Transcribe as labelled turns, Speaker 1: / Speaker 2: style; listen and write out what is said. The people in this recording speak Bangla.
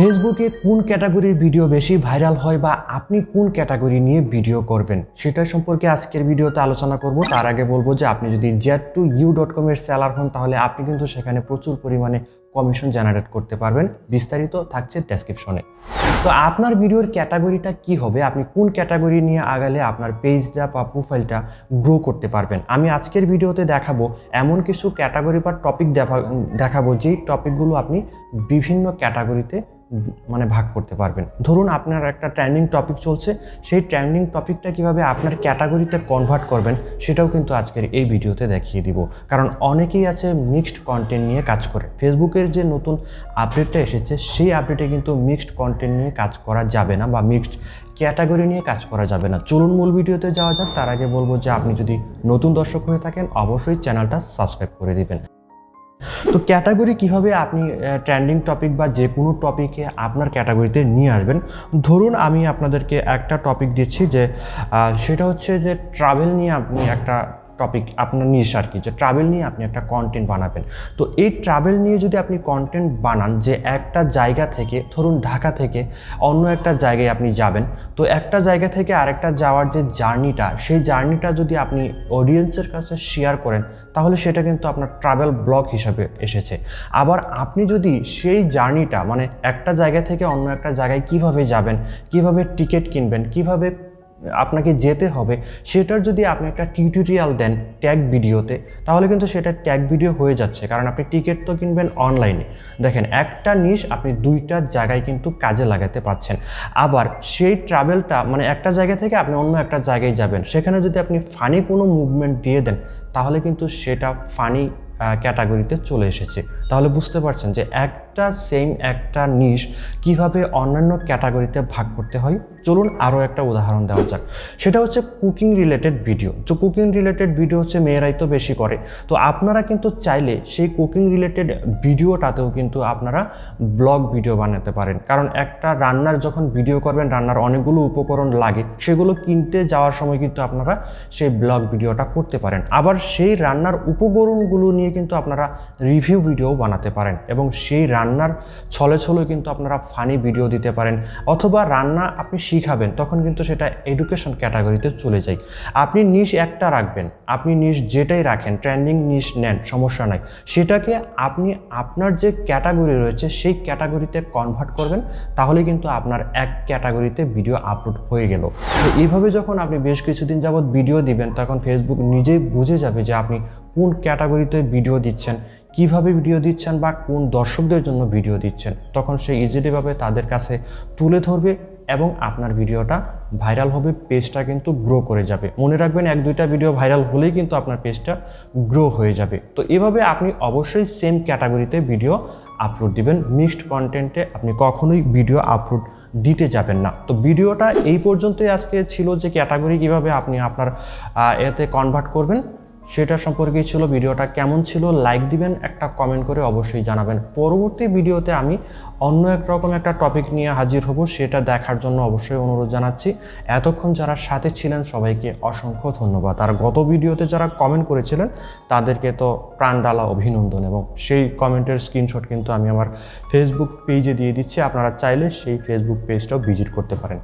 Speaker 1: ফেসবুকে কোন ক্যাটাগরির ভিডিও বেশি ভাইরাল হয় বা আপনি কোন ক্যাটাগরি নিয়ে ভিডিও করবেন সেটা সম্পর্কে আজকের ভিডিওতে আলোচনা করব। তার আগে বলবো যে আপনি যদি jet2u.com এর সেলার হন তাহলে আপনি কিন্তু সেখানে প্রচুর পরিমাণে কমিশন জেনারেট করতে পারবেন। বিস্তারিত থাকছে ডেসক্রিপশনে। তো আপনার ভিডিওর ক্যাটাগরিটা কি হবে, আপনি কোন ক্যাটাগরি নিয়ে আগালে আপনার পেজটা বা প্রোফাইলটা গ্রো করতে পারবেন, আমি আজকের ভিডিওতে দেখাবো। এমন কিছু ক্যাটাগরি বা টপিক দেখাবো যেই টপিকগুলো আপনি বিভিন্ন ক্যাটাগরিতে ভাগ করতে পারবেন। ধরুন আপনার একটা ট্রেন্ডিং টপিক চলছে, সেই ট্রেন্ডিং টপিকটা কিভাবে আপনার ক্যাটাগরিতে কনভার্ট করবেন সেটাও কিন্তু আজকের এই ভিডিওতে দেখিয়ে দিব। কারণ অনেকেই আছে মিক্সড কন্টেন্ট নিয়ে কাজ করে। ফেসবুকের যে নতুন আপডেটটা এসেছে সেই আপডেটে কিন্তু মিক্সড কন্টেন্ট নিয়ে কাজ করা যাবে না বা মিক্সড ক্যাটাগরি নিয়ে কাজ করা যাবে না। চলুন মূল ভিডিওতে যাওয়া যাক। তার আগে বলবো যে আপনি যদি নতুন দর্শক হয়ে থাকেন অবশ্যই চ্যানেলটা সাবস্ক্রাইব করে দিবেন। তো ক্যাটাগরি কিভাবে আপনি ট্রেন্ডিং টপিক বা যে কোনো টপিকে আপনার ক্যাটাগরিতে নিয়ে আসবেন। ধরুন আমি আপনাদেরকে একটা টপিক দিচ্ছি যে সেটা হচ্ছে যে ট্রাভেল নিয়ে আপনি একটা টপিক আপনার নিশ আর কি, যে ট্রাভেল নিয়ে আপনি একটা কন্টেন্ট বানাবেন। তো এই ট্রাভেল নিয়ে যদি আপনি কন্টেন্ট বানান, যে একটা জায়গা থেকে ধরুন ঢাকা থেকে অন্য একটা জায়গায় আপনি যাবেন, তো একটা জায়গা থেকে আরেকটা যাওয়ার যে জার্নিটা, সেই জার্নিটা যদি আপনি অডিয়েন্সের কাছে শেয়ার করেন তাহলে সেটা কিন্তু আপনার ট্রাভেল ব্লগ হিসাবে এসেছে। আবার আপনি যদি সেই জার্নিটা একটা জায়গা থেকে অন্য একটা জায়গায় কিভাবে যাবেন, কিভাবে টিকিট কিনবেন, কিভাবে আপনাকে যেতে হবে, সেটার যদি আপনি একটা টিউটোরিয়াল দেন ট্যাগ ভিডিওতে, তাহলে কিন্তু সেটা ট্যাগ ভিডিও হয়ে যাচ্ছে। কারণ আপনি টিকিট তো কিনবেন অনলাইনে। দেখেন একটা নিশ আপনি দুইটা জায়গায় কিন্তু কাজে লাগাতে পারছেন। আবার সেই ট্রাভেলটা একটা জায়গা থেকে আপনি অন্য একটা জায়গায় যাবেন, সেখানে যদি আপনি ফানি কোনো মুভমেন্ট দিয়ে দেন তাহলে কিন্তু সেটা ফানি ক্যাটাগরিতে চলে এসেছে। তাহলে বুঝতে পারছেন যে একটা নিশ কিভাবে অন্যান্য ক্যাটাগরিতে ভাগ করতে হয়। চলুন আরও একটা উদাহরণ দেওয়া যাক, সেটা হচ্ছে কুকিং রিলেটেড ভিডিও। তো কুকিং রিলেটেড ভিডিও হচ্ছে মেয়েরাই তো বেশি করে। তো আপনারা কিন্তু চাইলে সেই কুকিং রিলেটেড ভিডিওটাতেও কিন্তু আপনারা ব্লগ ভিডিও বানাতে পারেন। কারণ একটা রান্নার যখন ভিডিও করবেন, রান্নার অনেকগুলো উপকরণ লাগে, সেগুলো কিনতে যাওয়ার সময় কিন্তু আপনারা সেই ব্লগ ভিডিওটা করতে পারেন। আবার সেই রান্নার উপকরণগুলো নিয়ে কিন্তু আপনারা রিভিউ ভিডিও বানাতে পারেন এবং সেই রান্নার ছলে ছলে কিন্তু আপনারা ফানি ভিডিও দিতে পারেন। অথবা রান্না আপনি শিখাবেন, তখন কিন্তু সেটা এডুকেশন ক্যাটাগরিতে চলে যায়। আপনি নিশ একটা রাখবেন, আপনি নিশ যেটাই রাখেন, ট্রেন্ডিং নিশ নেন, সমস্যা নাই, সেটাকে আপনি আপনার যে ক্যাটাগরি রয়েছে সেই ক্যাটাগরিতে কনভার্ট করবেন, তাহলে কিন্তু আপনার এক ক্যাটাগরিতে ভিডিও আপলোড হয়ে গেল। তো এইভাবে যখন আপনি বেশ কিছুদিন যাবৎ ভিডিও দিবেন, তখন ফেসবুক নিজেই বুঝে যাবে যে আপনি কোন ক্যাটাগরিতে ভিডিও দিচ্ছেন, কিভাবে ভিডিও দিচ্ছেন বা কোন দর্শকদের জন্য ভিডিও দিচ্ছেন। তখন সে ইজিলিভাবে তাদের কাছে তুলে ধরবে এবং আপনার ভিডিওটা ভাইরাল হবে, পেজটা কিন্তু গ্রো করে যাবে। মনে রাখবেন, এক দুইটা ভিডিও ভাইরাল হলেই কিন্তু আপনার পেজটা গ্রো হয়ে যাবে। তো এভাবে আপনি অবশ্যই সেম ক্যাটাগরিতে ভিডিও আপলোড দিবেন। মিক্সড কন্টেন্টে আপনি কখনোই ভিডিও আপলোড দিতে যাবেন না। তো ভিডিওটা এই পর্যন্তই আজকে ছিল, যে ক্যাটাগরি কিভাবে আপনি আপনার এতে কনভার্ট করবেন সেটা সম্পর্কেই ছিল। ভিডিওটা কেমন ছিল লাইক দিবেন, একটা কমেন্ট করে অবশ্যই জানাবেন। পরবর্তী ভিডিওতে আমি অন্য একরকম একটা টপিক নিয়ে হাজির হব, সেটা দেখার জন্য অবশ্যই অনুরোধ জানাচ্ছি। এতক্ষণ যারা সাথে ছিলেন সবাইকে অসংখ্য ধন্যবাদ। আর গত ভিডিওতে যারা কমেন্ট করেছিলেন তাদেরকে তো প্রাণডালা অভিনন্দন, এবং সেই কমেন্টের স্ক্রিনশট কিন্তু আমি আমার ফেসবুক পেজে দিয়ে দিচ্ছি। আপনারা চাইলে সেই ফেসবুক পেজটাও ভিজিট করতে পারেন।